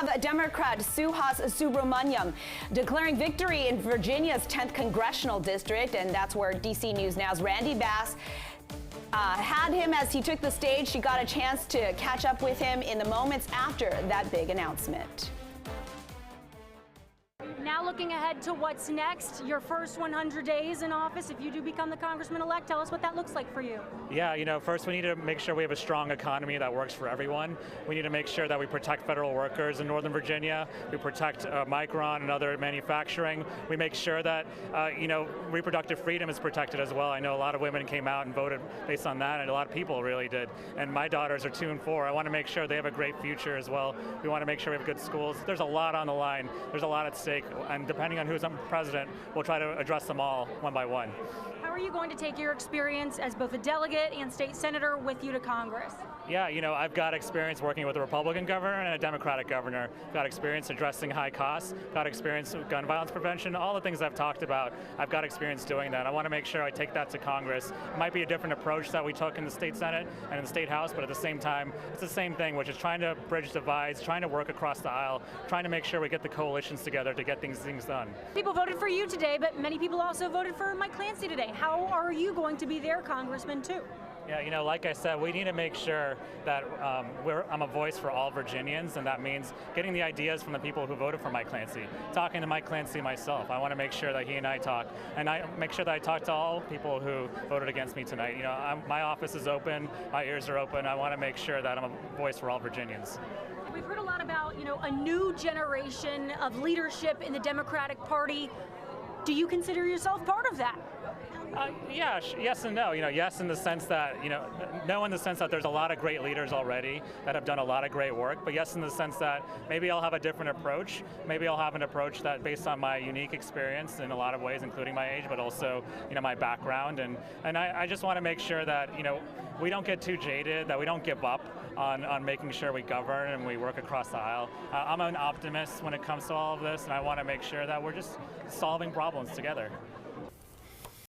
have Democrat Suhas Subramanyam declaring victory in Virginia's 10th congressional district, and that's where DC News Now's Randy Bass had him as he took the stage. She got a chance to catch up with him in the moments after that big announcement. Now looking ahead to what's next, your first 100 days in office, if you do become the Congressman-elect, tell us what that looks like for you. Yeah, first we need to make sure we have a strong economy that works for everyone. We need to make sure that we protect federal workers in Northern Virginia. We protect Micron and other manufacturing. We make sure that, reproductive freedom is protected as well. I know a lot of women came out and voted based on that, and a lot of people really did. And my daughters are 2 and 4. I want to make sure they have a great future as well. We want to make sure we have good schools. There's a lot on the line. There's a lot at stake. And depending on who's president, we'll try to address them all one by one. How are you going to take your experience as both a delegate and state senator with you to Congress? Yeah, I've got experience working with a Republican governor and a Democratic governor. Got experience addressing high costs, got experience with gun violence prevention, all the things I've talked about. I've got experience doing that. I want to make sure I take that to Congress. It might be a different approach that we took in the state Senate and in the state House, but at the same time, it's the same thing, which is trying to bridge divides, trying to work across the aisle, trying to make sure we get the coalitions together to get things done. People voted for you today, but many people also voted for Mike Clancy today. How are you going to be their congressman too? Yeah, like I said, we need to make sure that I'm a voice for all Virginians, and that means getting the ideas from the people who voted for Mike Clancy. Talking to Mike Clancy myself, I want to make sure that he and I talk, and I make sure that I talk to all people who voted against me tonight. My office is open, my ears are open. I want to make sure that I'm a voice for all Virginians. We've heard a lot about, a new generation of leadership in the Democratic Party. Do you consider yourself part of that? Yes and no. Yes in the sense that, no in the sense that there's a lot of great leaders already that have done a lot of great work, but yes in the sense that maybe I'll have a different approach. Maybe I'll have an approach that based on my unique experience in a lot of ways, including my age, but also, my background. And I just want to make sure that, we don't get too jaded, that we don't give up on making sure we govern and we work across the aisle. I'm an optimist when it comes to all of this, and I want to make sure that we're just solving problems together.